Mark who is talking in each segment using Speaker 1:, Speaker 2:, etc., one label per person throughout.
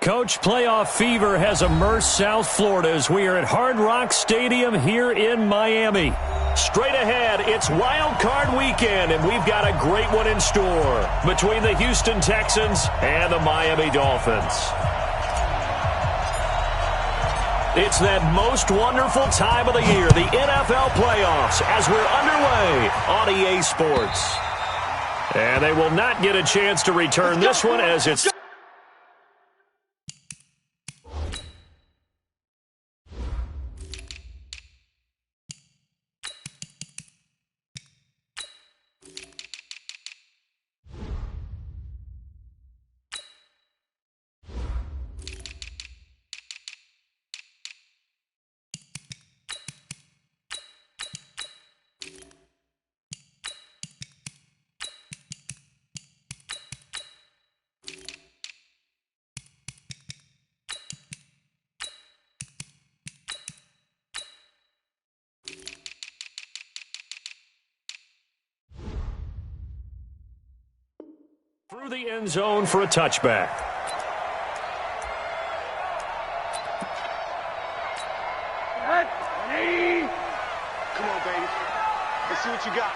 Speaker 1: Coach, playoff fever has immersed South Florida as we are at Hard Rock Stadium here in Miami. Straight ahead, it's Wild Card Weekend, and we've got a great one in store between the Houston Texans and the Miami Dolphins. It's that most wonderful time of the year, the NFL playoffs, as we're underway on EA Sports. And they will not get a chance to return this one as it's... through the end zone for a touchback.
Speaker 2: Come on, baby. Let's see what you got.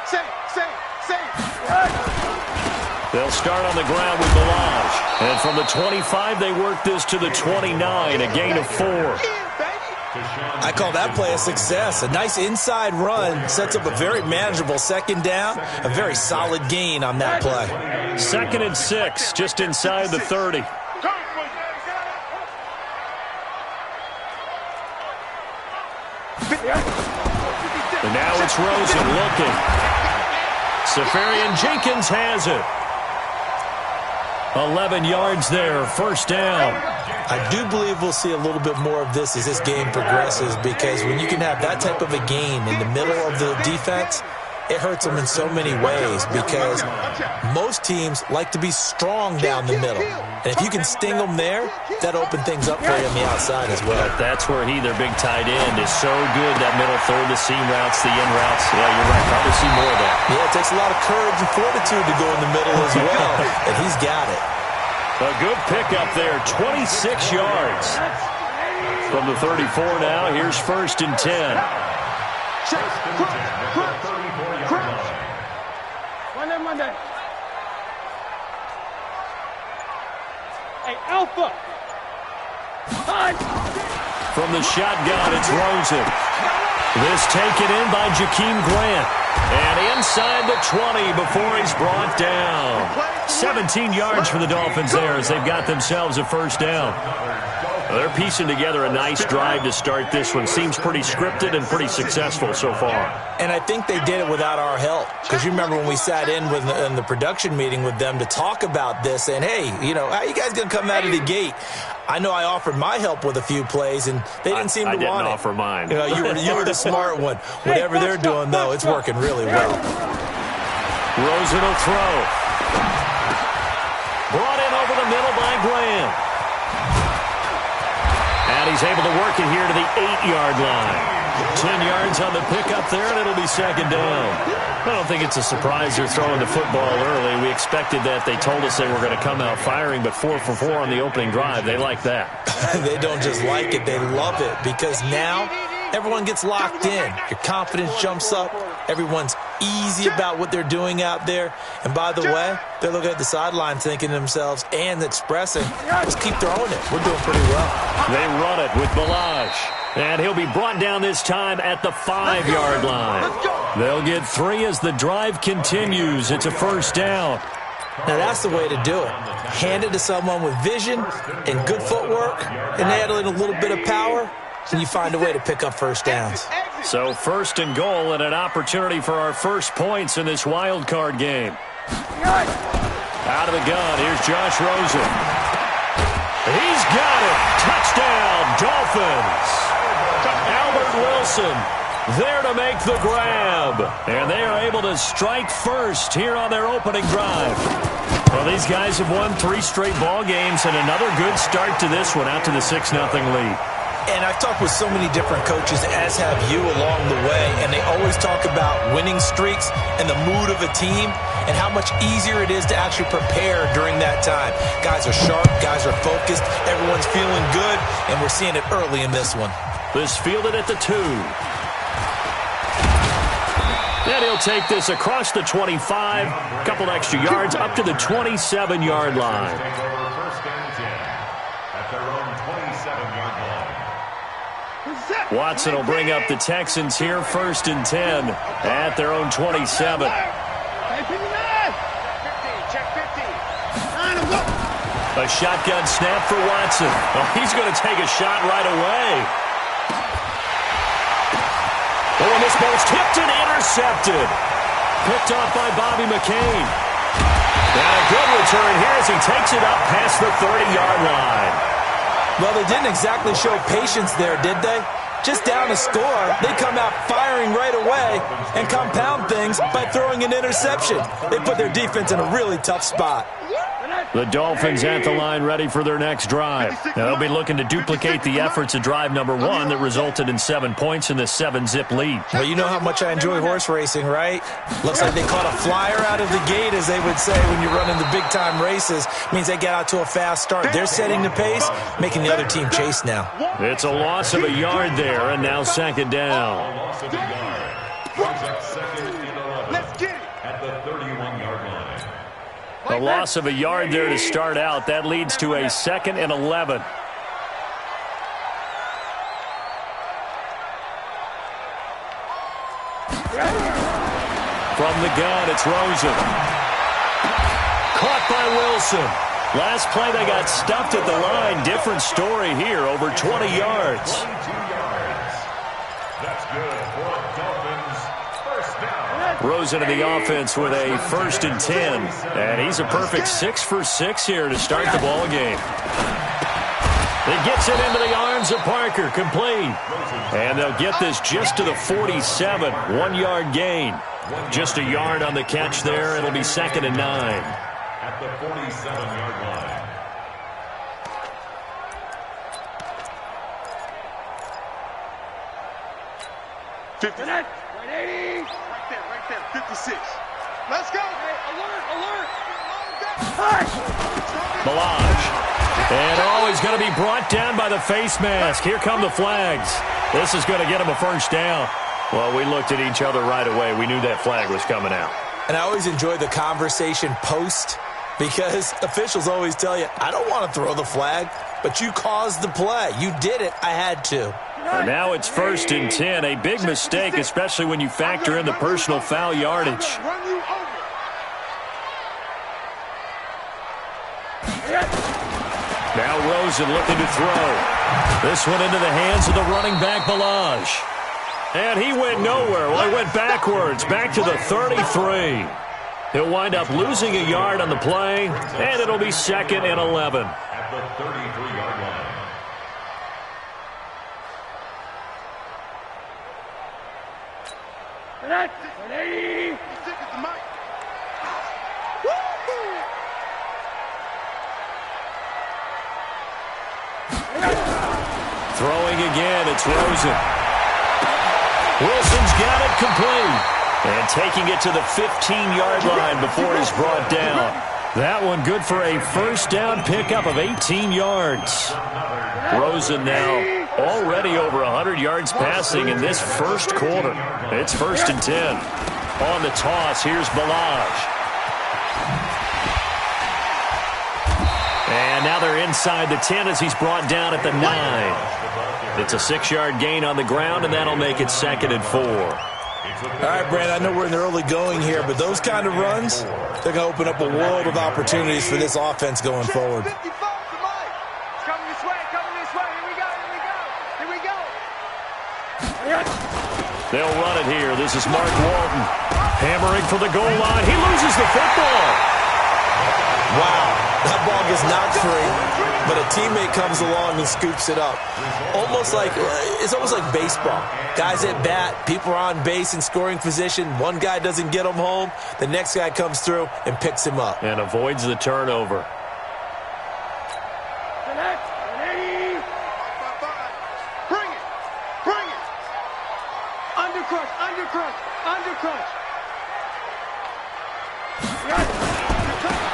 Speaker 2: Say.
Speaker 1: They'll start on the ground with Balaj. And from the 25, they work this to the 29, a gain of 4.
Speaker 3: I call that play a success. A nice inside run sets up a very manageable second down. A very solid gain on that play.
Speaker 1: 2nd and 6, just inside the 30. And now it's Rosen looking. Safarian Jenkins has it. 11 yards there, first down.
Speaker 3: I do believe we'll see a little bit more of this as this game progresses, because when you can have that type of a gain in the middle of the defense, it hurts them in so many ways, because most teams like to be strong down the middle. And if you can sting them there, that opens things up for you on the outside as well.
Speaker 1: That's where their big tight end, is so good, that middle third, the seam routes, the in routes. Yeah, you're right. Probably see more of that.
Speaker 3: Yeah, it takes a lot of courage and fortitude to go in the middle as well, and he's got it.
Speaker 1: A good pickup there, 26 yards. From the 34 now, here's 1st and 10.
Speaker 2: Monday. Hey, Alpha.
Speaker 1: From the shotgun, it's Rosen. This taken in by Jakeem Grant. And inside the 20 before he's brought down. 17 yards for the Dolphins there as they've got themselves a first down. Well, they're piecing together a nice drive to start this one. Seems pretty scripted and pretty successful so far.
Speaker 3: And I think they did it without our help. Because you remember when we sat in the production meeting with them to talk about this, and hey, how you guys going to come out of the gate? I know I offered my help with a few plays, and they didn't seem to want it.
Speaker 1: I didn't offer mine.
Speaker 3: You were the smart one. Whatever they're doing, though, it's working really well.
Speaker 1: Rosen will throw. Brought in over the middle by Grant. And he's able to work it here to the 8-yard line. 10 yards on the pickup there, and it'll be second down. I don't think it's a surprise they're throwing the football early. We expected that. They told us they were going to come out firing, but 4 for 4 on the opening drive. They like that.
Speaker 3: They don't just like it. They love it, because now everyone gets locked in. Your confidence jumps up. Everyone's easy about what they're doing out there. And by the way, they're looking at the sideline thinking to themselves and expressing, let's keep throwing it. We're doing pretty well.
Speaker 1: They run it with Balaj. And he'll be brought down this time at the 5-yard line. They'll get 3 as the drive continues. It's a first down.
Speaker 3: Now that's the way to do it. Hand it to someone with vision and good footwork, and add in a little bit of power, and you find a way to pick up first downs.
Speaker 1: So 1st and goal, and an opportunity for our first points in this wild card game. Out of the gun, here's Josh Rosen. He's got it. Touchdown, Dolphins. Albert Wilson there to make the grab. And they are able to strike first here on their opening drive. Well, these guys have won 3 straight ball games, and another good start to this one, out to the 6-0 lead.
Speaker 3: And I've talked with so many different coaches, as have you along the way, and they always talk about winning streaks and the mood of a team and how much easier it is to actually prepare during that time. Guys are sharp, guys are focused, everyone's feeling good, and we're seeing it early in this one.
Speaker 1: This fielded at the 2. And he'll take this across the 25, a couple extra yards up to the 27-yard line. Watson will bring up the Texans here, 1st and 10 at their own 27. A shotgun snap for Watson. Oh, he's going to take a shot right away. Oh, and this ball's tipped and intercepted. Picked off by Bobby McCain. And a good return here as he takes it up past the 30-yard line.
Speaker 3: Well, they didn't exactly show patience there, did they? Just down a score, they come out firing right away and compound things by throwing an interception. They put their defense in a really tough spot.
Speaker 1: The Dolphins at the line ready for their next drive. Now they'll be looking to duplicate the efforts of drive number 1 that resulted in 7 points in this 7-zip lead.
Speaker 3: Well, you know how much I enjoy horse racing, right? Looks like they caught a flyer out of the gate, as they would say when you're running the big-time races. Means they get out to a fast start. They're setting the pace, making the other team chase now.
Speaker 1: It's a loss of a yard there, and now 2nd down.
Speaker 2: Let's get it. At the 31-yard line.
Speaker 1: A loss of a yard there to start out. That leads to a 2nd and 11. From the gun, it's Rosen. Caught by Wilson. Last play, they got stuffed at the line. Different story here, over 20 yards.
Speaker 4: 22 yards. That's good for a Dolphins first down.
Speaker 1: Rosen in the offense with a 1st and 10. And he's a perfect 6 for 6 here to start the ball game. He gets it into the arms of Parker, complete. And they'll get this just to the 47, 1-yard gain. Just a yard on the catch there. It'll be 2nd and 9.
Speaker 4: At the 47-yard line.
Speaker 2: Right there, 56. Let's go. Hey, alert.
Speaker 1: Balaj. And he's going to be brought down by the face mask. Here come the flags. This is going to get him a 1st down. Well, we looked at each other right away. We knew that flag was coming out.
Speaker 3: And I always enjoy the conversation post, because officials always tell you, I don't want to throw the flag, but you caused the play. You did it. I had to.
Speaker 1: And now it's 1st and 10. A big mistake, especially when you factor in the personal foul yardage. Now Rosen looking to throw. This one into the hands of the running back, Balaj. And he went nowhere. Well, he went backwards, back to the 33. He'll wind up losing a yard on the play, and it'll be 2nd and 11.
Speaker 4: At the 33-yard line.
Speaker 1: Throwing again, it's Rosen. Wilson's got it complete. And taking it to the 15-yard line before he's brought down. That one good for a 1st down pickup of 18 yards. Rosen now already over 100 yards passing in this 1st quarter. It's 1st and 10. On the toss, here's Balaj. And now they're inside the 10 as he's brought down at the 9. It's a 6-yard gain on the ground, and that'll make it 2nd and 4.
Speaker 3: All right, Brandon, I know we're in the early going here, but those kind of runs, they're going to open up a world of opportunities for this offense going forward.
Speaker 2: Coming this way. Here we go.
Speaker 1: They'll run it here. This is Mark Walton. Hammering for the goal line. He loses the football.
Speaker 3: Wow, that ball gets knocked free, but a teammate comes along and scoops it up. It's almost like baseball. Guys at bat, people are on base in scoring position. One guy doesn't get him home. The next guy comes through and picks him up.
Speaker 1: And avoids the turnover.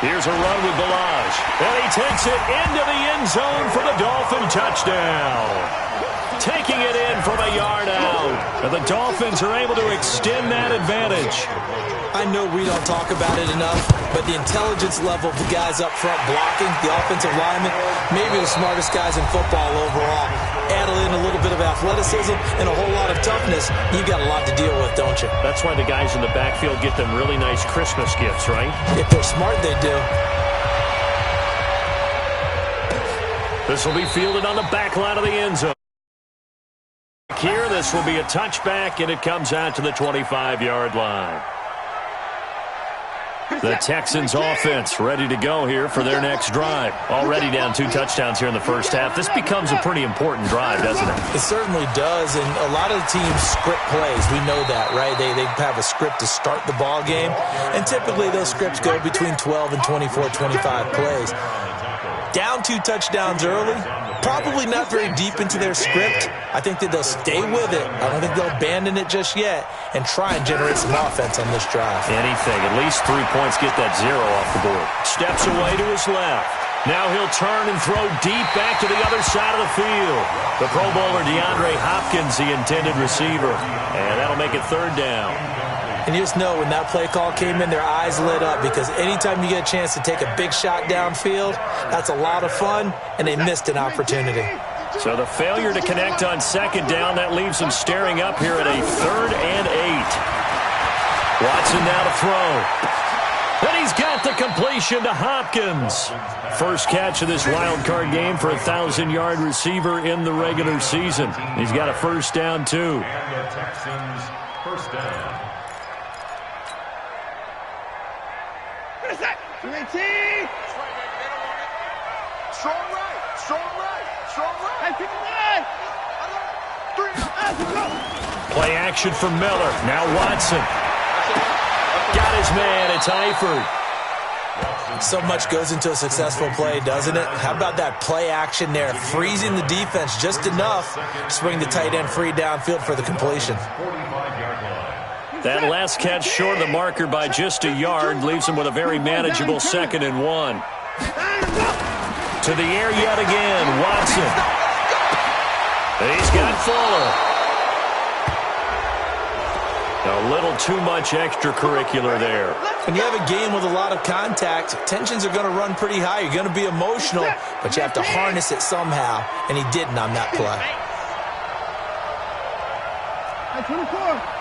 Speaker 1: Here's a run with Balaj. And he takes it into the end zone for the Dolphin touchdown. Taking it in from a yard out. And the Dolphins are able to extend that advantage.
Speaker 3: I know we don't talk about it enough, but the intelligence level of the guys up front blocking, the offensive linemen, maybe the smartest guys in football overall. Add in a little bit of athleticism and a whole lot of toughness, you got a lot to deal with, don't you?
Speaker 1: That's why the guys in the backfield get them really nice Christmas gifts, right?
Speaker 3: If they're smart, they do.
Speaker 1: This will be fielded on the back line of the end zone. Here, this will be a touchback, and it comes out to the 25-yard line. The Texans offense ready to go here for their next drive. Already down 2 touchdowns here in the first half. This becomes a pretty important drive, doesn't it?
Speaker 3: It certainly does, and a lot of the teams script plays. We know that, right? They have a script to start the ball game, and typically those scripts go between 12 and 24, 25 plays. Down 2 touchdowns early, probably not very deep into their script. I think that they'll stay with it. I don't think they'll abandon it just yet and try and generate some offense on this drive.
Speaker 1: Anything. At least 3 points, get that 0 off the board. Steps away to his left. Now he'll turn and throw deep back to the other side of the field. The Pro Bowler DeAndre Hopkins, the intended receiver. And that'll make it 3rd down.
Speaker 3: And you just know when that play call came in, their eyes lit up because anytime you get a chance to take a big shot downfield, that's a lot of fun, and they missed an opportunity.
Speaker 1: So the failure to connect on 2nd down, that leaves them staring up here at a 3rd and 8. Watson now to throw. And he's got the completion to Hopkins. First catch of this wild card game for a 1,000-yard receiver in the regular season. He's got a 1st down, too.
Speaker 4: And the Texans, 1st down.
Speaker 2: Strong right, strong right, strong right.
Speaker 1: Play action for Miller. Now Watson. Got his man. It's Eifert.
Speaker 3: So much goes into a successful play, doesn't it? How about that play action there? Freezing the defense just enough to bring the tight end free downfield for the completion.
Speaker 1: That last catch short of the marker by just a yard leaves him with a very manageable 2nd and 1. To the air yet again, Watson. He's got Fuller. A little too much extracurricular there.
Speaker 3: When you have a game with a lot of contact, tensions are going to run pretty high. You're going to be emotional, but you have to harness it somehow, and he didn't on that play.
Speaker 2: 24.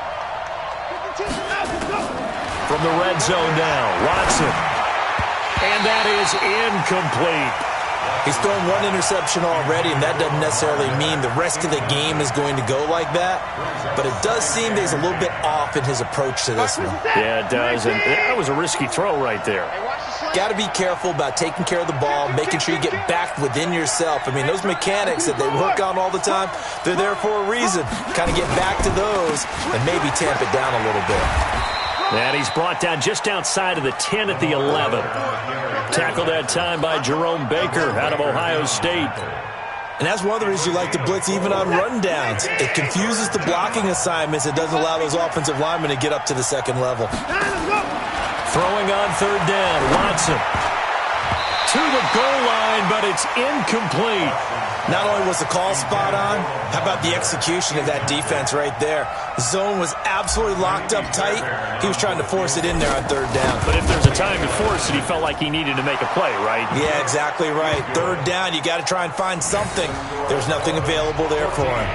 Speaker 1: From the red zone now, Watson. And that is incomplete.
Speaker 3: He's thrown 1 interception already, and that doesn't necessarily mean the rest of the game is going to go like that. But it does seem that he's a little bit off in his approach to this one.
Speaker 1: Yeah, it does. And that was a risky throw right there.
Speaker 3: Got to be careful about taking care of the ball, making sure you get back within yourself. I mean, those mechanics that they work on all the time, they're there for a reason. Kind of get back to those and maybe tamp it down a little bit.
Speaker 1: And he's brought down just outside of the 10 at the 11. Tackled that time by Jerome Baker out of Ohio State.
Speaker 3: And that's one of the reasons you like to blitz even on rundowns. It confuses the blocking assignments. It doesn't allow those offensive linemen to get up to the 2nd level.
Speaker 1: Throwing on 3rd down, Watson. To the goal line, but it's incomplete.
Speaker 3: Not only was the call spot on, how about the execution of that defense right there? The zone was absolutely locked up tight. He was trying to force it in there on 3rd down.
Speaker 1: But if there's a time to force it, he felt like he needed to make a play, right?
Speaker 3: Yeah, exactly right. 3rd down, you got to try and find something. There's nothing available there for him.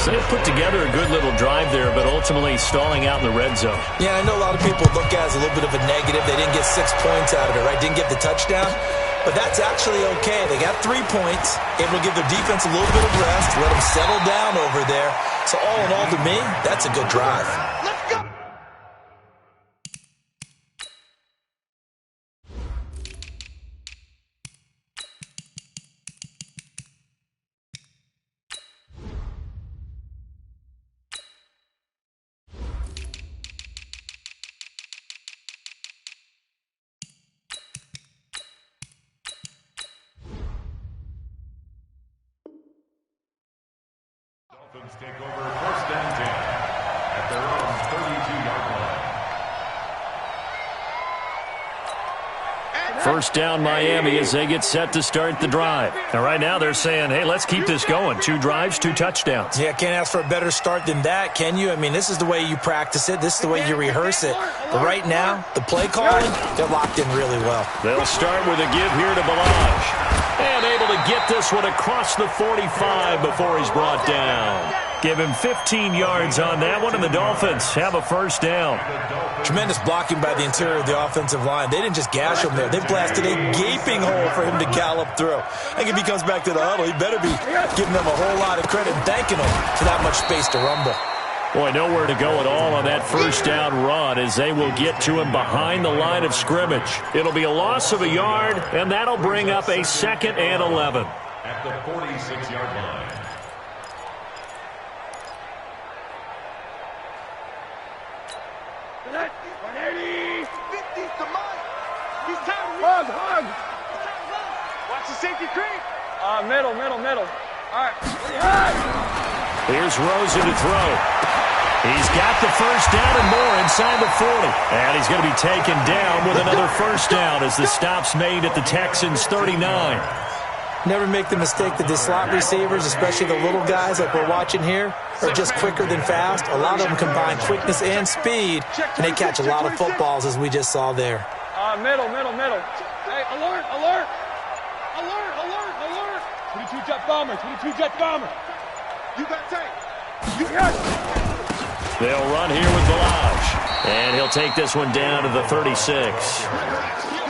Speaker 1: So they put together a good little drive there, but ultimately stalling out in the red zone.
Speaker 3: Yeah, I know a lot of people look at it as a little bit of a negative. They didn't get 6 points out of it, right? Didn't get the touchdown. But that's actually okay. They got 3 points, able to give their defense a little bit of rest, let them settle down over there. So all in all, to me, that's a good drive.
Speaker 2: Let's go.
Speaker 4: Dolphins take over 1st and 10 at their own 32-yard line.
Speaker 1: First down Miami as they get set to start the drive. And right now they're saying, hey, let's keep this going. 2 drives, 2 touchdowns.
Speaker 3: Yeah, can't ask for a better start than that, can you? I mean, this is the way you practice it. This is the way you rehearse it. But right now, the play calling, they're locked in really well.
Speaker 1: They'll start with a give here to Balaj. And able to get this one across the 45 before he's brought down. Give him 15 yards on that one, and the Dolphins have a first down.
Speaker 3: Tremendous blocking by the interior of the offensive line. They didn't just gash him there. They blasted a gaping hole for him to gallop through. I think if he comes back to the huddle, he better be giving them a whole lot of credit and thanking them for that much space to rumble.
Speaker 1: Boy, nowhere to go at all on that first down run as they will get to him behind the line of scrimmage. It'll be a loss of a yard, and that'll bring up a 2nd and 11.
Speaker 4: At the 46-yard line.
Speaker 2: Watch the safety creep.
Speaker 5: Middle. All right.
Speaker 1: Here's Rosen to throw. He's got the first down and more inside the 40. And he's going to be taken down with another first down as the stop's made at the Texans' 39.
Speaker 3: Never make the mistake that the slot receivers, especially the little guys like we're watching here, are just quicker than fast. A lot of them combine quickness and speed, and they catch a lot of footballs, as we just saw there.
Speaker 5: Middle. Hey, alert. 22 jet bomber.
Speaker 2: You got tape.
Speaker 1: They'll run here with Balaj. And he'll take this one down to the 36.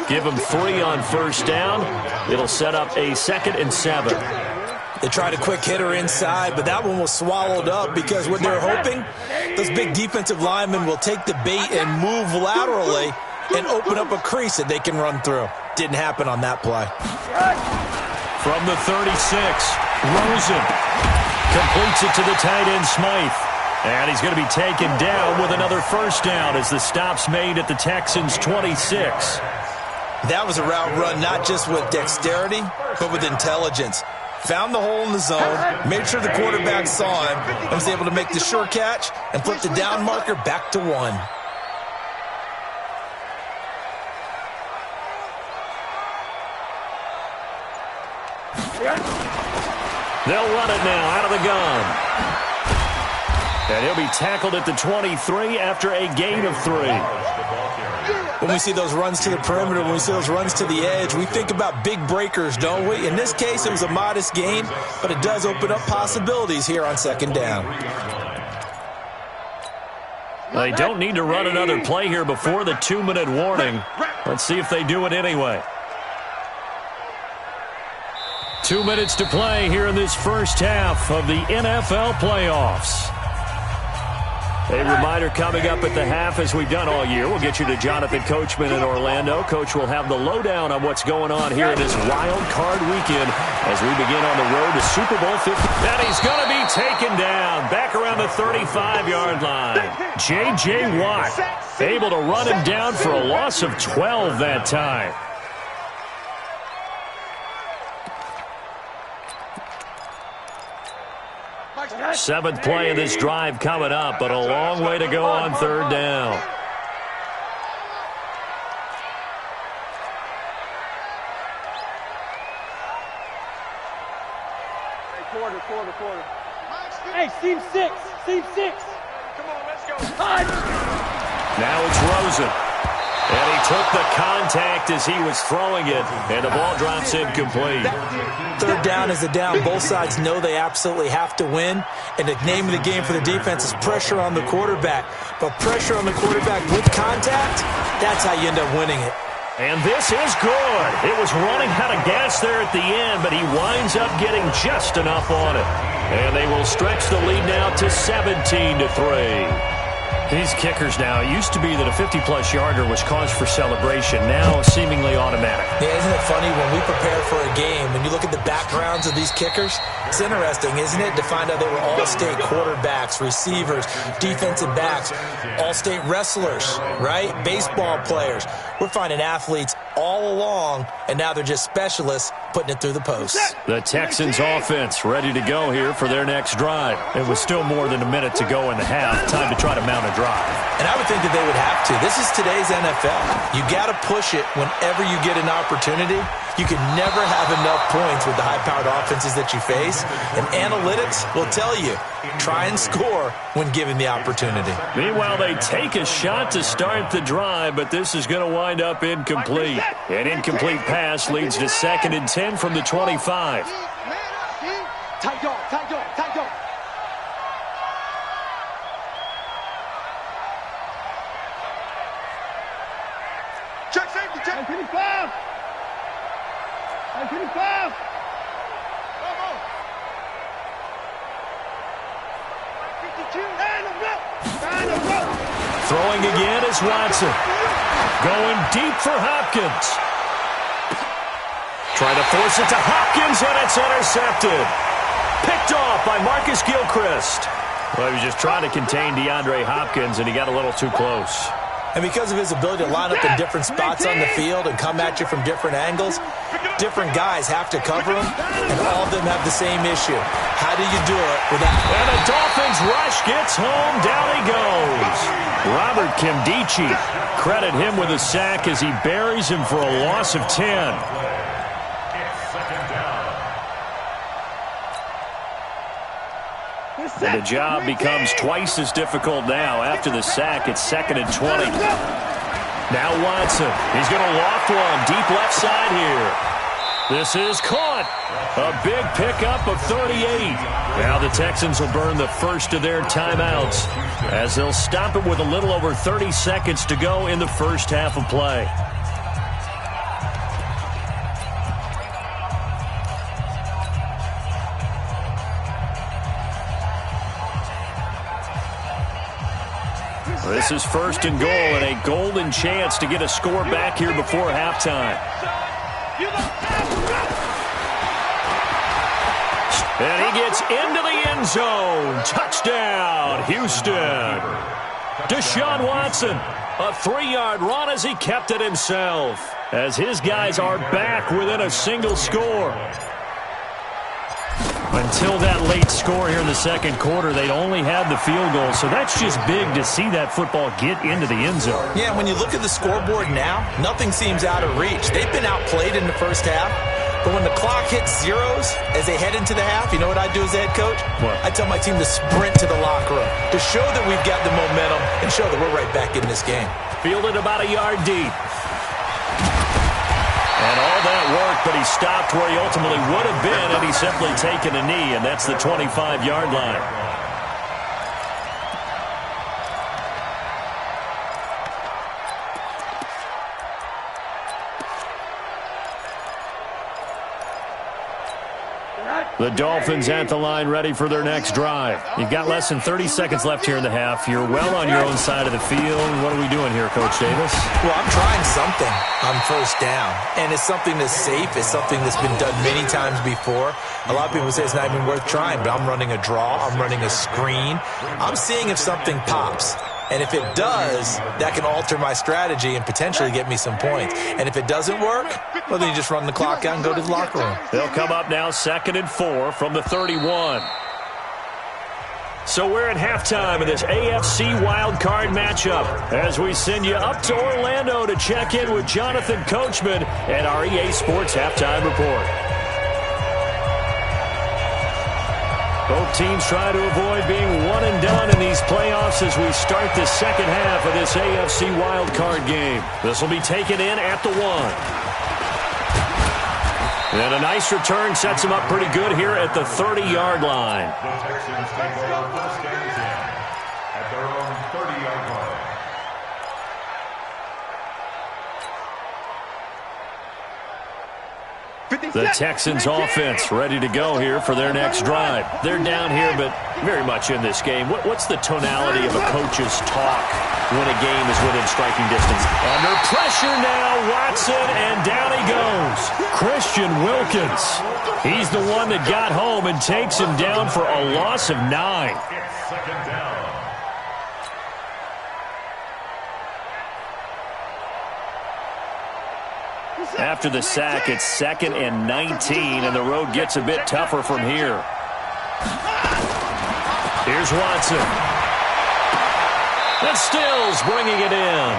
Speaker 1: Give him 3 on first down. It'll set up a 2nd and 7.
Speaker 3: They tried a quick hitter inside, but that one was swallowed up because what they're hoping, those big defensive linemen will take the bait and move laterally and open up a crease that they can run through. Didn't happen on that play.
Speaker 1: From the 36, Rosen completes it to the tight end Smythe. And he's going to be taken down with another first down as the stop's made at the Texans' 26.
Speaker 3: That was a route run not just with dexterity, but with intelligence. Found the hole in the zone, made sure the quarterback saw him, and was able to make the sure catch and flip the down marker back to 1.
Speaker 1: They'll run it now out of the gun. And he'll be tackled at the 23 after a gain of 3.
Speaker 3: When we see those runs to the perimeter, when we see those runs to the edge, we think about big breakers, don't we? In this case, it was a modest gain, but it does open up possibilities here on 2nd down.
Speaker 1: They don't need to run another play here before the 2-minute warning. Let's see if they do it anyway. 2 minutes to play here in this first half of the NFL playoffs. A reminder coming up at the half, as we've done all year. We'll get you to Jonathan Coachman in Orlando. Coach will have the lowdown on what's going on here in this wild card weekend as we begin on the road to Super Bowl 50. And he's going to be taken down back around the 35-yard line. J.J. Watt able to run him down for a loss of 12 that time. Seventh play of this drive coming up, but a long way to go on 3rd down.
Speaker 5: Quarter. Hey, seam 6.
Speaker 2: Come on, let's go.
Speaker 1: Now it's Rosen. And he took the contact as he was throwing it, and the ball drops incomplete.
Speaker 3: 3rd down is a down. Both sides know they absolutely have to win, and the name of the game for the defense is pressure on the quarterback. But pressure on the quarterback with contact, that's how you end up winning it.
Speaker 1: And this is good. It was running out of gas there at the end, but he winds up getting just enough on it. And they will stretch the lead now to 17-3. These kickers now, it used to be that a 50-plus yarder was cause for celebration, now seemingly automatic.
Speaker 3: Yeah, isn't it funny when we prepare for a game, when you look at the backgrounds of these kickers, it's interesting, isn't it, to find out they were all-state quarterbacks, receivers, defensive backs, all-state wrestlers, right? Baseball players. We're finding athletes all along, and now they're just specialists putting it through the posts.
Speaker 1: The Texans offense ready to go here for their next drive. It was still more than a minute to go in the half. Time to try to mount a drive.
Speaker 3: And I would think that they would have to. This is today's NFL. You got to push it whenever you get an opportunity. You can never have enough points with the high-powered offenses that you face. And analytics will tell you, try and score when given the opportunity.
Speaker 1: Meanwhile, they take a shot to start the drive, but this is going to wind up incomplete. An incomplete pass leads to 2nd and 10 from the 25.
Speaker 5: Tight dog, tight dog, tight dog.
Speaker 2: Check safety, check.
Speaker 5: 925. 925.
Speaker 2: Come on. 52.
Speaker 5: And a rope. And a rope.
Speaker 1: Throwing again is Watson. Going deep for Hopkins. Trying to force it to Hopkins, and it's intercepted. Picked off by Marcus Gilchrist. Well, he was just trying to contain DeAndre Hopkins, and he got a little too close.
Speaker 3: And because of his ability to line up in different spots on the field and come at you from different angles, different guys have to cover him, and all of them have the same issue. How do you do it without...
Speaker 1: And the Dolphins rush gets home. Down he goes. Robert Kimdichie. Credit him with a sack as he buries him for a loss of 10. And the job becomes twice as difficult now. After the sack, it's 2nd and 20. Now Watson. He's going to loft one deep left side here. This is caught. A big pickup of 38. Now the Texans will burn the first of their timeouts as they'll stop it with a little over 30 seconds to go in the first half of play. This is 1st and goal and a golden chance to get a score back here before halftime. And he gets into the end zone. Touchdown, Houston. Deshaun Watson, a 3-yard run as he kept it himself. As his guys are back within a single score. Until that late score here in the second quarter, they'd only had the field goal, so that's just big to see that football get into the end zone.
Speaker 3: Yeah, when you look at the scoreboard now, nothing seems out of reach. They've been outplayed in the first half, but when the clock hits zeros as they head into the half, you know what I do as the head coach?
Speaker 1: What?
Speaker 3: I tell my team to sprint to the locker room to show that we've got the momentum and show that we're right back in this game.
Speaker 1: Fielded about a yard deep. And all that worked, but he stopped where he ultimately would have been, and he's simply taken a knee, and that's the 25-yard line. The Dolphins at the line ready for their next drive. You've got less than 30 seconds left here in the half. You're well on your own side of the field. What are we doing here, Coach Davis?
Speaker 3: Well, I'm trying something on first down, and it's something that's safe. It's something that's been done many times before. A lot of people say it's not even worth trying, but I'm running a draw. I'm running a screen. I'm seeing if something pops. And if it does, that can alter my strategy and potentially get me some points. And if it doesn't work, well, then you just run the clock out and go to the locker room.
Speaker 1: They'll come up now 2nd and 4 from the 31. So we're at halftime of this AFC wildcard matchup as we send you up to Orlando to check in with Jonathan Coachman at our EA Sports Halftime Report. Both teams try to avoid being one and done in these playoffs as we start the second half of this AFC wildcard game. This will be taken in at the 1. And a nice return sets him up pretty good here at the 30-yard line.
Speaker 4: The Texans take over first and 10 at their own 30-yard line.
Speaker 1: The Texans offense ready to go here for their next drive. They're down here, but very much in this game. What's the tonality of a coach's talk when a game is within striking distance? Under pressure now, Watson, and down he goes. Christian Wilkins. He's the one that got home and takes him down for a loss of 9.
Speaker 4: It's second down.
Speaker 1: After the sack, it's 2nd and 19, and the road gets a bit tougher from here. Here's Watson. And Stills bringing it in.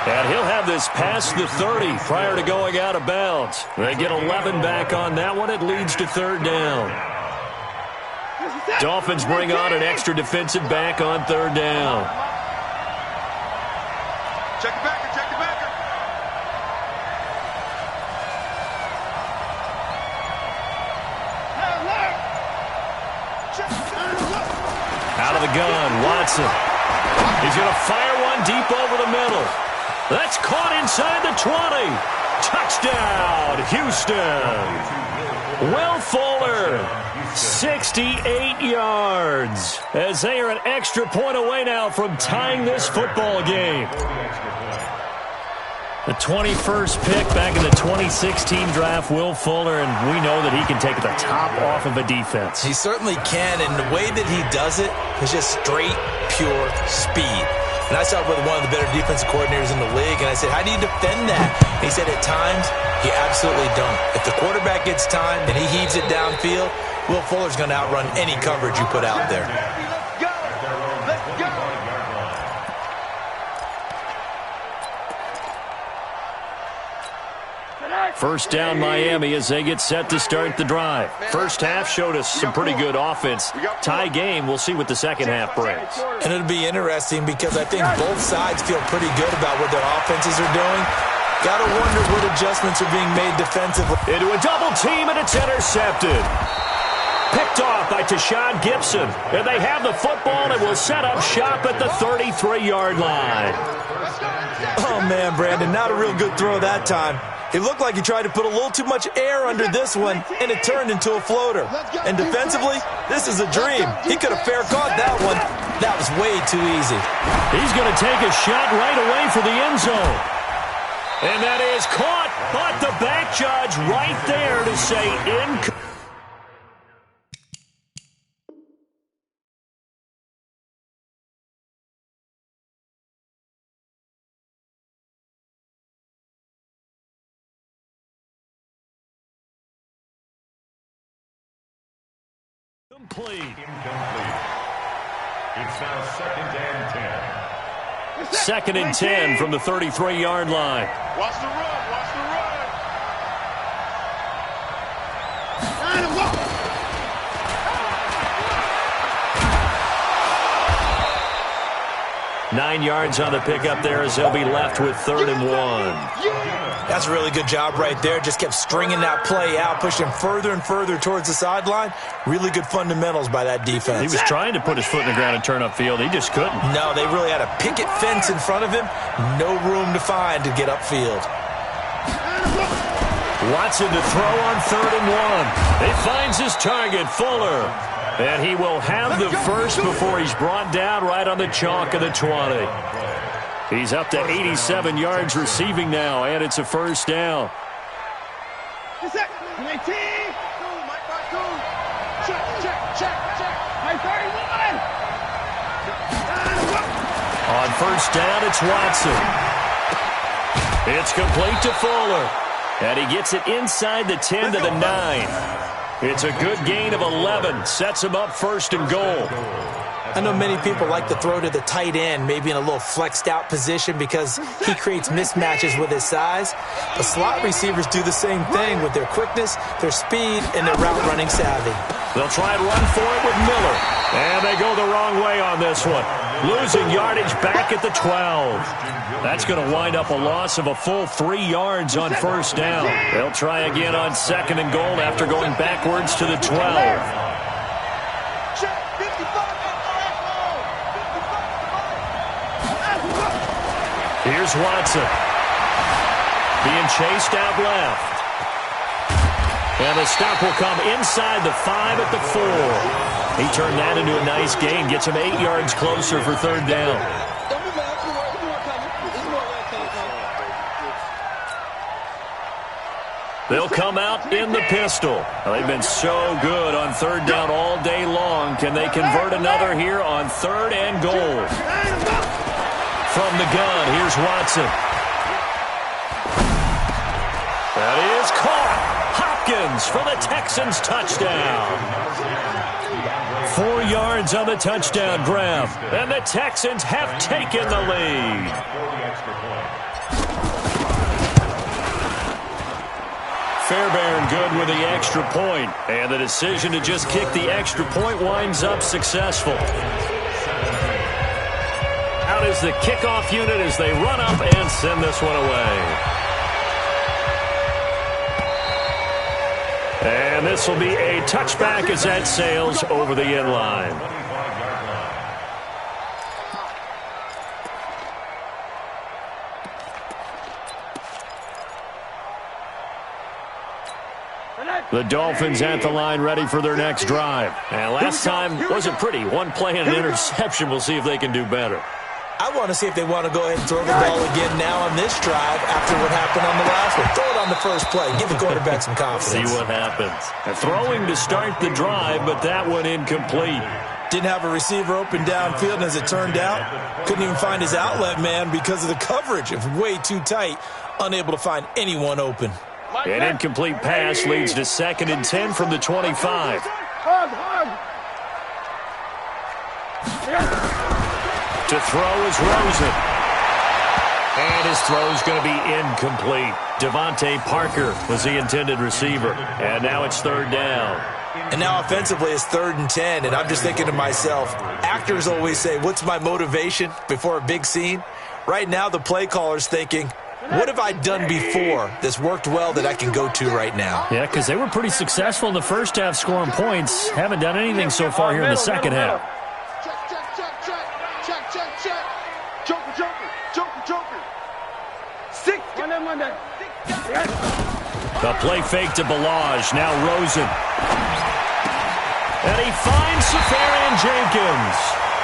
Speaker 1: And he'll have this past the 30 prior to going out of bounds. They get 11 back on that one. It leads to 3rd down. Dolphins bring on an extra defensive back on 3rd down.
Speaker 2: Check the backer, check the backer.
Speaker 1: Out of the gun, Watson. He's going to fire one deep over the middle. That's caught inside the 20. Touchdown, Houston. Will Fuller, 68 yards, as they are an extra point away now from tying this football game. The 21st pick back in the 2016 draft, Will Fuller, and we know that he can take the top off of a defense.
Speaker 3: He certainly can, and the way that he does it is just straight, pure speed. And I talked with one of the better defensive coordinators in the league, and I said, how do you defend that? And he said, at times, you absolutely don't. If the quarterback gets time and he heaves it downfield, Will Fuller's going to outrun any coverage you put out there.
Speaker 2: Let's go. Let's go.
Speaker 1: First down, Miami, as they get set to start the drive. First half showed us some pretty good offense. Tie game, we'll see what the second half brings.
Speaker 3: And it'll be interesting because I think both sides feel pretty good about what their offenses are doing. Got to wonder what adjustments are being made defensively.
Speaker 1: Into a double team, and it's intercepted. Picked off by Tashawn Gibson. And they have the football and will set up shop at the 33-yard line.
Speaker 3: Oh, man, Brandon, not a real good throw that time. It looked like he tried to put a little too much air under this one, and it turned into a floater. And defensively, this is a dream. He could have fair caught that one. That was way too easy.
Speaker 1: He's going to take a shot right away for the end zone. And that is caught, but the back judge right there to say incomplete.
Speaker 4: Incomplete. It's now 2nd and 10.
Speaker 1: 2nd and 10 from the 33-yard line.
Speaker 2: Watch the run, watch the run.
Speaker 1: 9 yards on the pickup there as they'll be left with 3rd and 1.
Speaker 3: That's a really good job right there. Just kept stringing that play out, pushing further and further towards the sideline. Really good fundamentals by that defense.
Speaker 1: He was trying to put his foot in the ground and turn upfield. He just couldn't.
Speaker 3: No, they really had a picket fence in front of him. No room to find to get upfield.
Speaker 1: Watson to throw on 3rd and 1. He finds his target, Fuller. And he will have the first before he's brought down right on the chalk of the 20. He's up to 87 yards receiving now, and it's a first down.
Speaker 5: Check.
Speaker 1: On first down, it's Watson. It's complete to Fuller. And he gets it inside the 10 to the 9. It's a good gain of 11. Sets him up 1st and goal.
Speaker 3: I know many people like to throw to the tight end, maybe in a little flexed out position because he creates mismatches with his size. But slot receivers do the same thing with their quickness, their speed, and their route running savvy.
Speaker 1: They'll try and run for it with Miller. And they go the wrong way on this one. Losing yardage back at the 12. That's going to wind up a loss of a full 3 yards on first down. They'll try again on 2nd and goal after going backwards to the 12. Here's Watson. Being chased out left. And the stop will come inside the 5 at the 4. He turned that into a nice gain. Gets him 8 yards closer for 3rd down. They'll come out in the pistol. They've been so good on 3rd down all day long. Can they convert another here on 3rd and goal? From the gun, here's Watson. That is caught. Hopkins for the Texans touchdown. 4 yards on the touchdown grab. And the Texans have taken the lead. Fairbairn good with the extra point. And the decision to just kick the extra point winds up successful. Out is the kickoff unit as they run up and send this one away. And this will be a touchback as that sails over the end line. The Dolphins at the line ready for their next drive. And last time wasn't pretty. One play and an interception. We'll see if they can do better.
Speaker 3: I want to see if they want to go ahead and throw the ball again now on this drive after what happened on the last one. Throw it on the first play. Give the quarterback some confidence.
Speaker 1: See what happens. And throwing to start the drive, but that one incomplete.
Speaker 3: Didn't have a receiver open downfield, and as it turned out, couldn't even find his outlet man because of the coverage. It was way too tight, unable to find anyone open.
Speaker 1: An incomplete pass leads to 2nd and 10 from the 25. To throw is Rosen. And his throw is going to be incomplete. Devontae Parker was the intended receiver. And now it's 3rd down.
Speaker 3: And now offensively it's 3rd and 10. And I'm just thinking to myself, actors always say, what's my motivation before a big scene? Right now the play caller's thinking, what have I done before that's worked well that I can go to right now?
Speaker 1: Yeah, because they were pretty successful in the first half scoring points. Haven't done anything so far here in the second half. The play fake to Balaj. Now Rosen. And he finds Safarian Jenkins.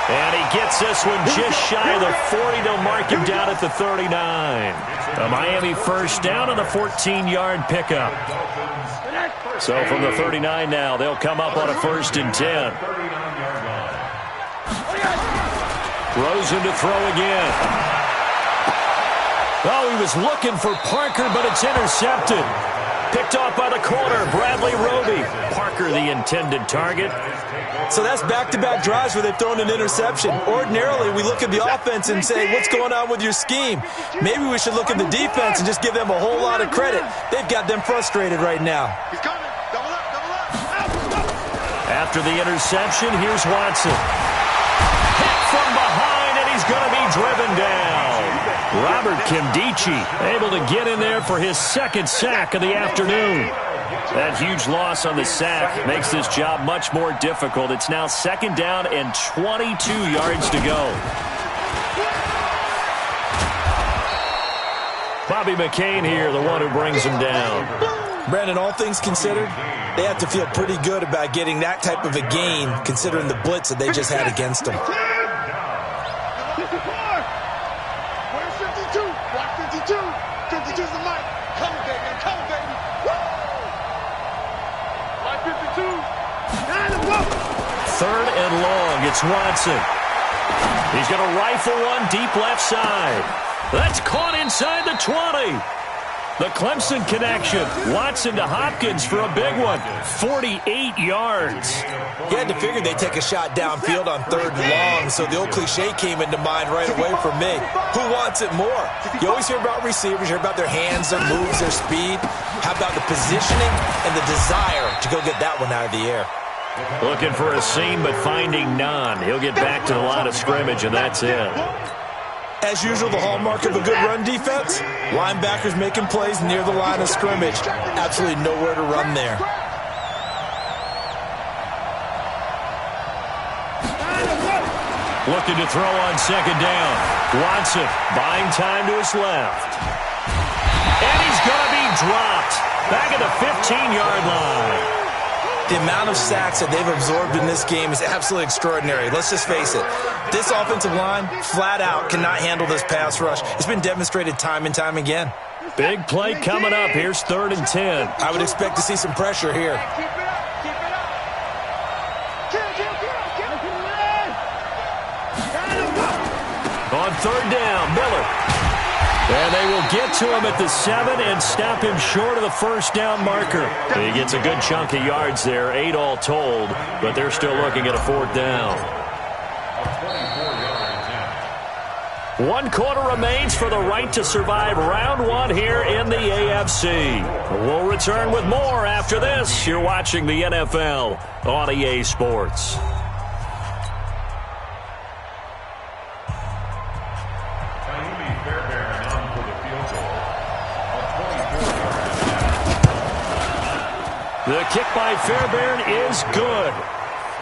Speaker 1: And he gets this one just shy of the 40. They'll mark him down at the 39. A Miami first down on the 14-yard pickup. So from the 39 now, they'll come up on a 1st and 10. Rosen to throw again. Oh, he was looking for Parker, but it's intercepted. Picked off by the corner, Bradley Roby. Parker the intended target.
Speaker 3: So that's back-to-back drives where they've thrown an interception. Ordinarily, we look at the offense and say, what's going on with your scheme? Maybe we should look at the defense and just give them a whole lot of credit. They've got them frustrated right now.
Speaker 2: He's coming. Double up, double up.
Speaker 1: After the interception, here's Watson. Hit from behind, and he's going to be driven down. Robert Kimdichie able to get in there for his 2nd sack of the afternoon. That huge loss on the sack makes this job much more difficult. It's now 2nd down and 22 yards to go. Bobby McCain here, the one who brings him down.
Speaker 3: Brandon, all things considered, they have to feel pretty good about getting that type of a gain considering the blitz that they just had against them.
Speaker 1: Third and long, it's Watson. He's going to rifle one deep left side. That's caught inside the 20. The Clemson connection. Watson to Hopkins for a big one. 48 yards.
Speaker 3: You had to figure they'd take a shot downfield on 3rd and long, so the old cliche came into mind right away for me. Who wants it more? You always hear about receivers, you hear about their hands, their moves, their speed. How about the positioning and the desire to go get that one out of the air?
Speaker 1: Looking for a seam, but finding none. He'll get back to the line of scrimmage, and that's it.
Speaker 3: As usual, the hallmark of a good run defense, linebackers making plays near the line of scrimmage. Absolutely nowhere to run there.
Speaker 1: Looking to throw on 2nd down. Watson buying time to his left. And he's going to be dropped. Back at the 15-yard line.
Speaker 3: The amount of sacks that they've absorbed in this game is absolutely extraordinary. Let's just face it. This offensive line, flat out, cannot handle this pass rush. It's been demonstrated time and time again.
Speaker 1: Big play coming up. Here's 3rd and 10.
Speaker 3: I would expect to see some pressure here.
Speaker 1: On 3rd down, Miller. And they will get to him at the 7 and stop him short of the first down marker. He gets a good chunk of yards there, 8 all told, but they're still looking at a 4th down. 1 quarter remains for the right to survive round 1 here in the AFC. We'll return with more after this. You're watching the NFL on EA Sports. The kick by Fairbairn is good.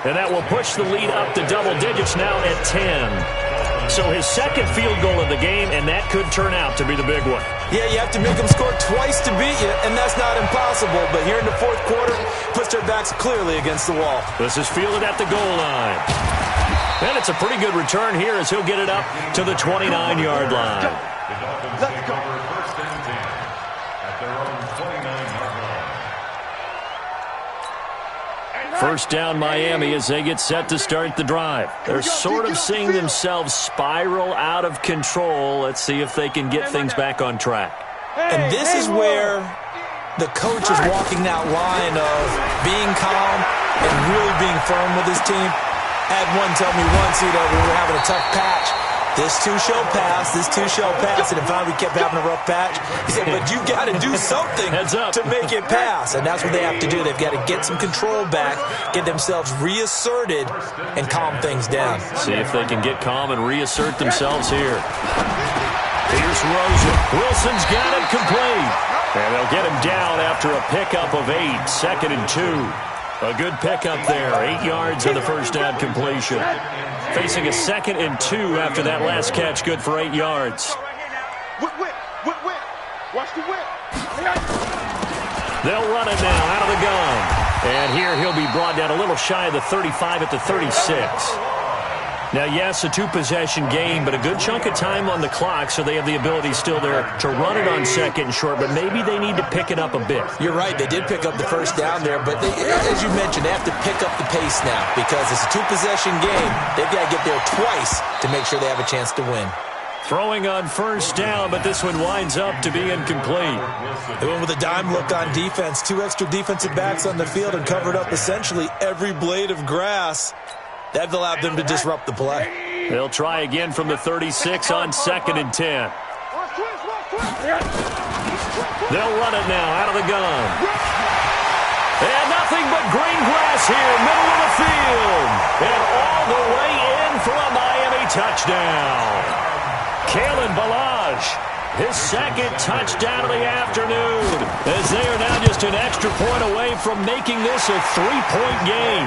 Speaker 1: And that will push the lead up to double digits now at 10. So his second field goal of the game, and that could turn out to be the big one.
Speaker 3: Yeah, you have to make them score twice to beat you, and that's not impossible. But here in the 4th quarter, puts their backs clearly against the wall.
Speaker 1: This is fielded at the goal line. And it's a pretty good return here as he'll get it up to the 29-yard line.
Speaker 4: The Dolphins take over 1st and 10 at their own 29-yard line.
Speaker 1: First down Miami as they get set to start the drive. They're sort of seeing themselves spiral out of control. Let's see if they can get things back on track.
Speaker 3: And this is where the coach is walking that line of being calm and really being firm with his team. I had one tell me once, when we were having a tough patch, this too shall pass, this too shall pass. And finally we kept having a rough patch. He said, but you got to do something to make it pass. And that's what they have to do. They've got to get some control back, get themselves reasserted, and calm things down.
Speaker 1: See if they can get calm and reassert themselves here. Here's Rosen. Wilson's got it complete. And they'll get him down after a pickup of 8, 2nd and 2. A good pickup there, 8 yards on the first down completion. Facing a 2nd and 2 after that last catch, good for 8 yards.
Speaker 2: Whip. Watch the whip.
Speaker 1: They'll run it now out of the gun. And here he'll be brought down a little shy of the 35 at the 36. Now, yes, a 2-possession game, but a good chunk of time on the clock, so they have the ability still there to run it on 2nd and short, but maybe they need to pick it up a bit.
Speaker 3: You're right. They did pick up the first down there, but as you mentioned, they have to pick up the pace now because it's a 2-possession game. They've got to get there twice to make sure they have a chance to win.
Speaker 1: Throwing on first down, but this one winds up to be incomplete.
Speaker 3: They went with a dime look on defense. 2 extra defensive backs on the field and covered up essentially every blade of grass. That allowed them to disrupt the play.
Speaker 1: They'll try again from the 36 on 2nd and 10. They'll run it now out of the gun. And nothing but green grass here, middle of the field. And all the way in for a Miami touchdown. Kalen Ballage, his 2nd touchdown of the afternoon, as they are now just an extra point away from making this a 3-point game.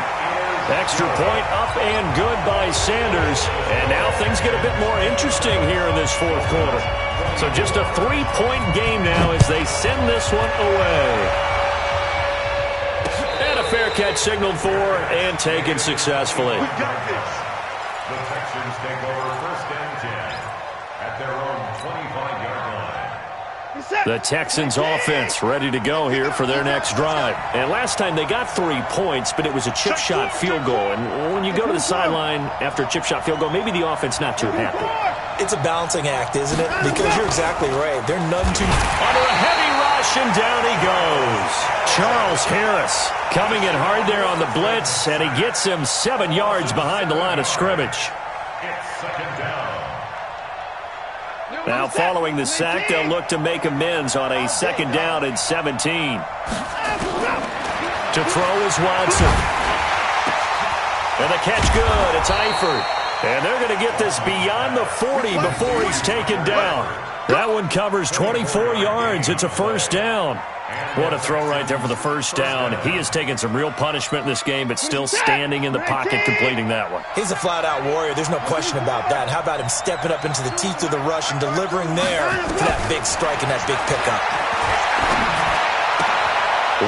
Speaker 1: Extra point up and good by Sanders. And now things get a bit more interesting here in this 4th quarter. So just a 3-point game now as they send this one away. And a fair catch signaled for and taken successfully.
Speaker 4: The Texans take over 1st and 10 at their own 25-yard line.
Speaker 1: The Texans offense ready to go here for their next drive. And last time they got 3 points, but it was a chip shot field goal. And when you go to the sideline after a chip shot field goal, maybe the offense not too happy.
Speaker 3: It's a balancing act, isn't it? Because you're exactly right. They're none too...
Speaker 1: Under a heavy rush, and down he goes. Charles Harris coming in hard there on the blitz, and he gets him 7 yards behind the line of scrimmage.
Speaker 4: It's 2nd down.
Speaker 1: Now, following the sack, they'll look to make amends on a 2nd down and 17. To throw is Watson. And the catch good. It's Eifert. And they're going to get this beyond the 40 before he's taken down. That one covers 24 yards. It's a first down. What a throw right there for the first down. He has taken some real punishment in this game, but still standing in the pocket completing that one.
Speaker 3: He's a flat-out warrior. There's no question about that. How about him stepping up into the teeth of the rush and delivering there for that big strike and that big pickup.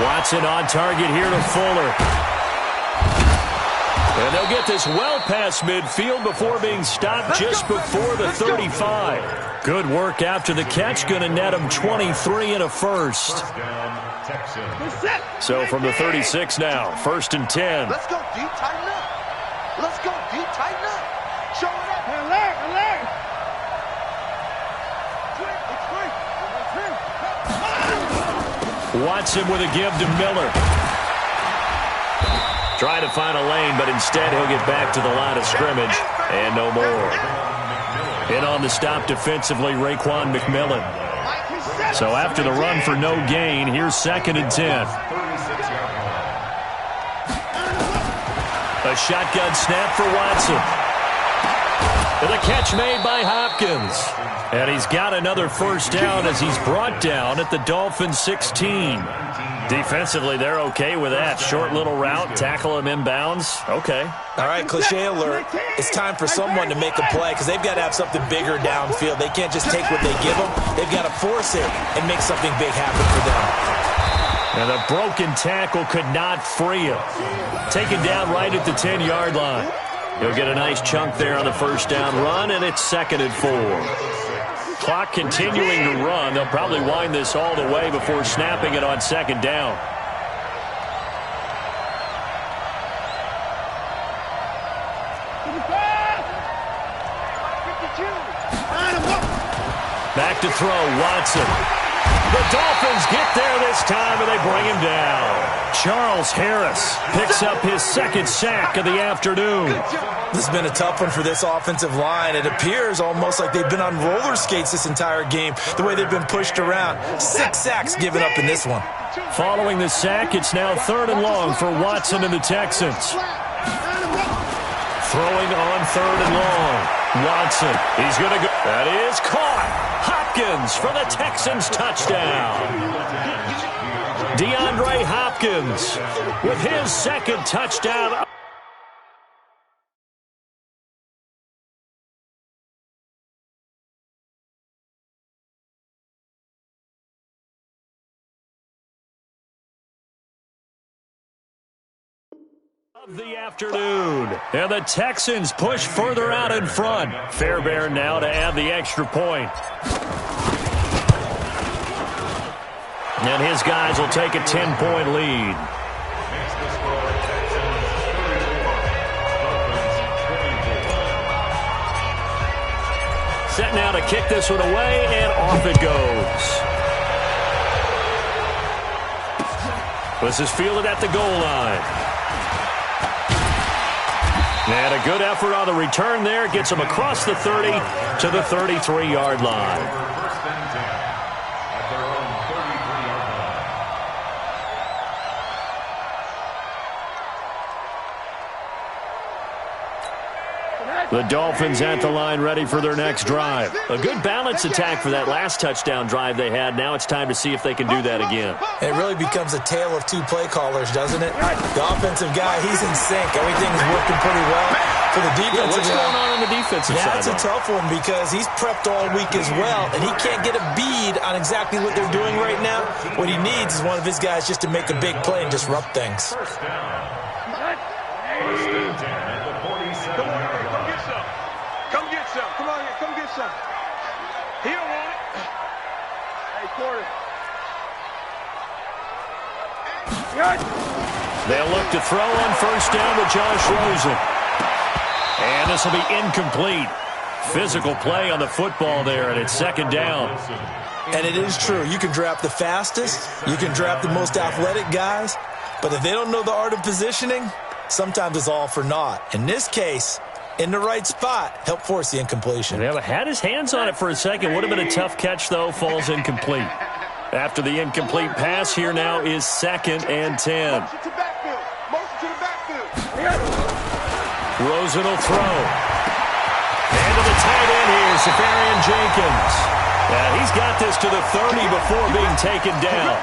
Speaker 1: Watson on target here to Fuller. And they'll get this well past midfield before being stopped just before the 35. Good work after the catch. Going to net him 23 and a first. So from the 36 now, 1st and 10.
Speaker 2: Let's go deep, tighten up. Let's go deep, tighten up. Show it up. Alert.
Speaker 1: Watson with a give to Miller. Trying to find a lane, but instead he'll get back to the line of scrimmage, and no more. In on the stop defensively, Raekwon McMillan. So after the run for no gain, here's 2nd and 10. A shotgun snap for Watson. And a catch made by Hopkins. And he's got another first down as he's brought down at the Dolphins 16. Defensively, they're okay with that. Short little route, tackle him inbounds. Okay.
Speaker 3: All right, cliche alert. It's time for someone to make a play because they've got to have something bigger downfield. They can't just take what they give them. They've got to force it and make something big happen for them.
Speaker 1: And the broken tackle could not free him. Taken down right at the 10-yard line. He'll get a nice chunk there on the first down run, and it's 2nd and 4. Clock continuing to run. They'll probably wind this all the way before snapping it on 2nd down. Back to throw, Watson. The Dolphins get there this time, and they bring him down. Charles Harris picks up his 2nd sack of the afternoon.
Speaker 3: This has been a tough one for this offensive line. It appears almost like they've been on roller skates this entire game, the way they've been pushed around. 6 sacks given up in this one.
Speaker 1: Following the sack, it's now 3rd and long for Watson and the Texans. Throwing on 3rd and long. Watson, he's going to go. That is caught. Hopkins for the Texans touchdown. DeAndre Hopkins with his 2nd touchdown. Of the afternoon, and the Texans push further out in front. Fairbairn now to add the extra point. And his guys will take a 10-point lead. Set now to kick this one away, and off it goes. This is fielded at the goal line. And a good effort on the return there. Gets him across the 30 to the 33-yard line. The Dolphins at the line ready for their next drive. A good balanced attack for that last touchdown drive they had. Now it's time to see if they can do that again.
Speaker 3: It really becomes a tale of 2 play callers, doesn't it? The offensive guy, he's in sync. Everything's working pretty well. For the defensive
Speaker 1: what's going on the defensive side?
Speaker 3: That's a tough one because he's prepped all week as well, and he can't get a bead on exactly what they're doing right now. What he needs is one of his guys just to make a big play and disrupt things.
Speaker 4: First and 10 at the 47-yard line.
Speaker 2: Come get some. Come on here. Come get some. He don't want it. Hey, quarter.
Speaker 1: They'll look to throw on first down to Josh Rosen. And this will be incomplete. Physical play on the football there, and it's 2nd down.
Speaker 3: And it is true. You can draft the fastest. You can draft the most athletic guys. But if they don't know the art of positioning, sometimes it's all for naught. In this case, in the right spot, help force the incompletion.
Speaker 1: Yeah, had his hands on it for a second. Would have been a tough catch, though. Falls incomplete. After the incomplete pass, here now is 2nd and 10.
Speaker 2: Motion to backfield. Motion to the backfield.
Speaker 1: Rosen will throw. And to the tight end here, Safarian Jenkins. He's got this to the 30 before being taken down.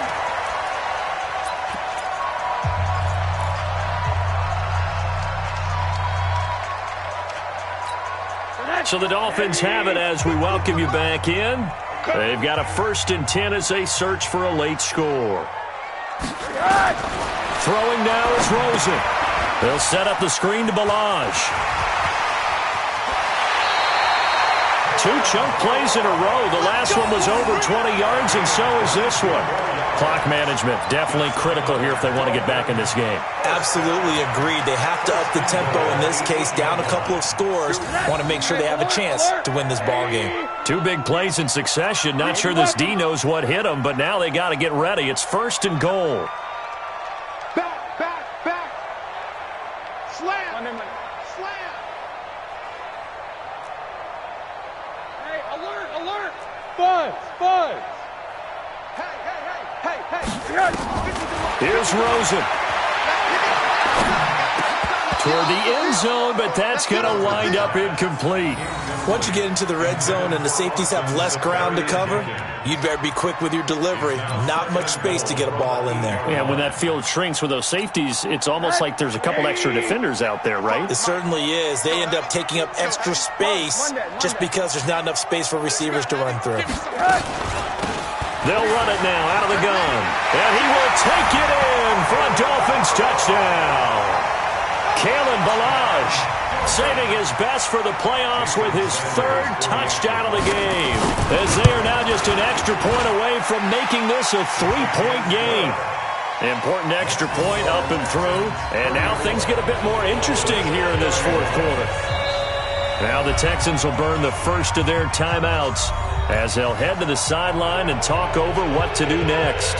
Speaker 1: So the Dolphins have it as we welcome you back in. They've got a 1st and 10 as they search for a late score. Throwing now is Rosen. They'll set up the screen to Balaj. 2 chunk plays in a row. The last one was over 20 yards, and so is this one. Clock management, definitely critical here if they want to get back in this game.
Speaker 3: Absolutely agreed. They have to up the tempo in this case, down a couple of scores. Want to make sure they have a chance to win this ball game.
Speaker 1: 2 big plays in succession. Not sure this D knows what hit them, but now they got to get ready. It's 1st and goal.
Speaker 5: Back. Slam. Slam. Hey, alert. Buzz. Hey.
Speaker 1: Here's Rosen. Toward the end zone, but that's going to wind up incomplete.
Speaker 3: Once you get into the red zone and the safeties have less ground to cover, you'd better be quick with your delivery. Not much space to get a ball in there.
Speaker 1: Yeah, when that field shrinks with those safeties, it's almost like there's a couple extra defenders out there, right?
Speaker 3: It certainly is. They end up taking up extra space just because there's not enough space for receivers to run through.
Speaker 1: They'll run it now out of the gun. And he will take it in for a Dolphins touchdown. Kalen Ballage saving his best for the playoffs with his 3rd touchdown of the game, as they are now just an extra point away from making this a 3-point game. Important extra point up and through, and now things get a bit more interesting here in this 4th quarter. Now the Texans will burn the first of their timeouts as they'll head to the sideline and talk over what to do next.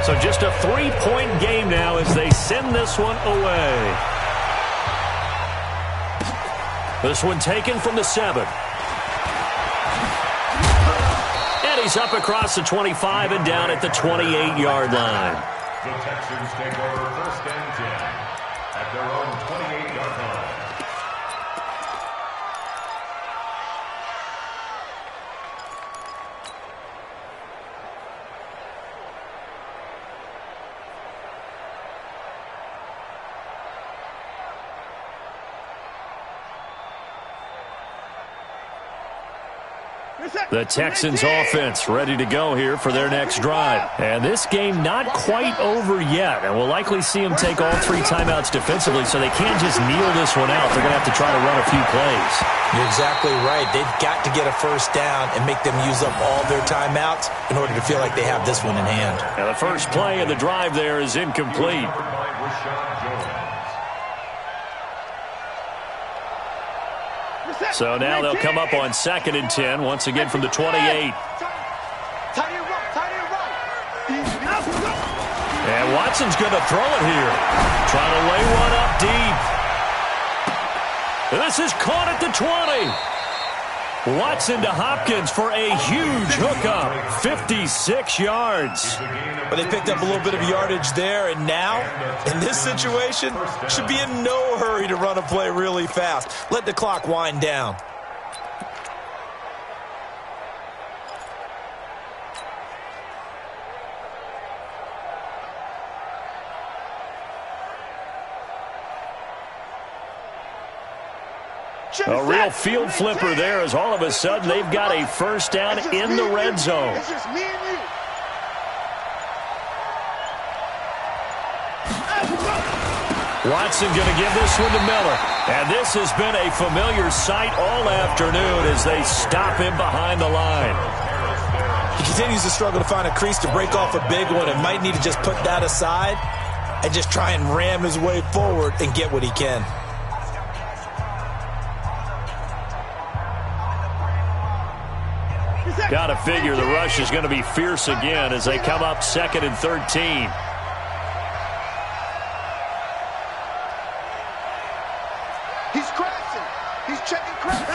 Speaker 1: So just a 3-point game now as they send this one away. This one taken from the 7. And he's up across the 25 and down at the 28-yard line.
Speaker 4: The Texans take over 1st and 10 at their own 28-yard line.
Speaker 1: The Texans offense ready to go here for their next drive. And this game not quite over yet. And we'll likely see them take all 3 timeouts defensively, so they can't just kneel this one out. They're going to have to try to run a few plays.
Speaker 3: You're exactly right. They've got to get a 1st down and make them use up all their timeouts in order to feel like they have this one in hand.
Speaker 1: Now the first play of the drive there is incomplete. So now they'll come up on 2nd and 10, once again from the 28. And Watson's going to throw it here. Trying to lay one up deep. And this is caught at the 20. Watson to Hopkins for a huge hookup. 56 yards.
Speaker 3: But they picked up a little bit of yardage there, and now, in this situation, should be in no hurry to run a play really fast. Let the clock wind down.
Speaker 1: A real field flipper there as all of a sudden they've got a 1st down in the red zone.
Speaker 5: It's just me and you.
Speaker 1: Watson going to give this one to Miller. And this has been a familiar sight all afternoon as they stop him behind the line.
Speaker 3: He continues to struggle to find a crease to break off a big one and might need to just put that aside and just try and ram his way forward and get what he can.
Speaker 1: Got to figure the rush is going to be fierce again as they come up 2nd and 13.
Speaker 5: He's crashing. He's checking crashing.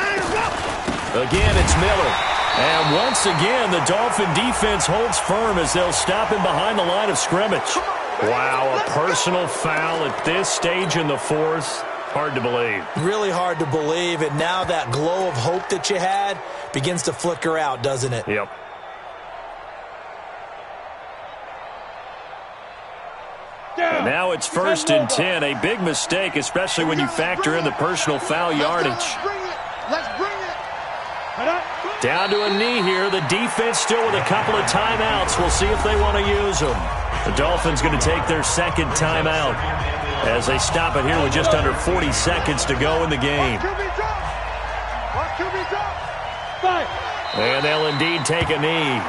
Speaker 1: Again, it's Miller. And once again, the Dolphin defense holds firm as they'll stop him behind the line of scrimmage. Wow, a personal foul at this stage in the 4th. Hard to believe.
Speaker 3: Really hard to believe, and now that glow of hope that you had begins to flicker out, doesn't it?
Speaker 1: Yep. And now it's 1st and 10. A big mistake, especially when you factor in the personal foul yardage.
Speaker 5: Let's bring it.
Speaker 1: Down to a knee here. The defense still with a couple of timeouts. We'll see if they want to use them. The Dolphins going to take their 2nd timeout. as they stop it here with just under 40 seconds to go in the game. And they'll indeed take a knee.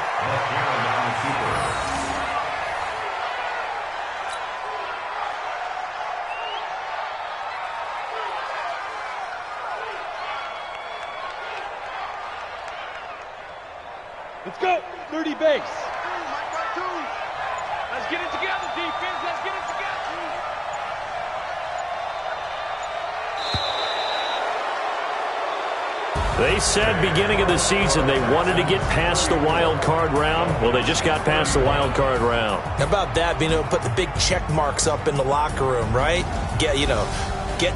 Speaker 2: Let's go. 30 base. Let's get it together, defense. Let's get it together.
Speaker 1: They said beginning of the season they wanted to get past the wild card round. Well, they just got past the wild card round.
Speaker 3: How about that, being able to put the big check marks up in the locker room, right? Get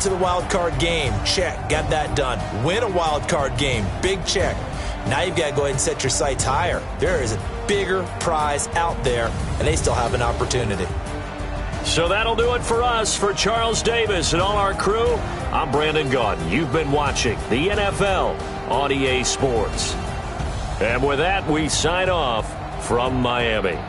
Speaker 3: to the wild card game. Check. Got that done. Win a wild card game. Big check. Now you've got to go ahead and set your sights higher. There is a bigger prize out there, and they still have an opportunity.
Speaker 1: So that'll do it for us. For Charles Davis and all our crew, I'm Brandon Gaudin. You've been watching the NFL on EA Sports. And with that, we sign off from Miami.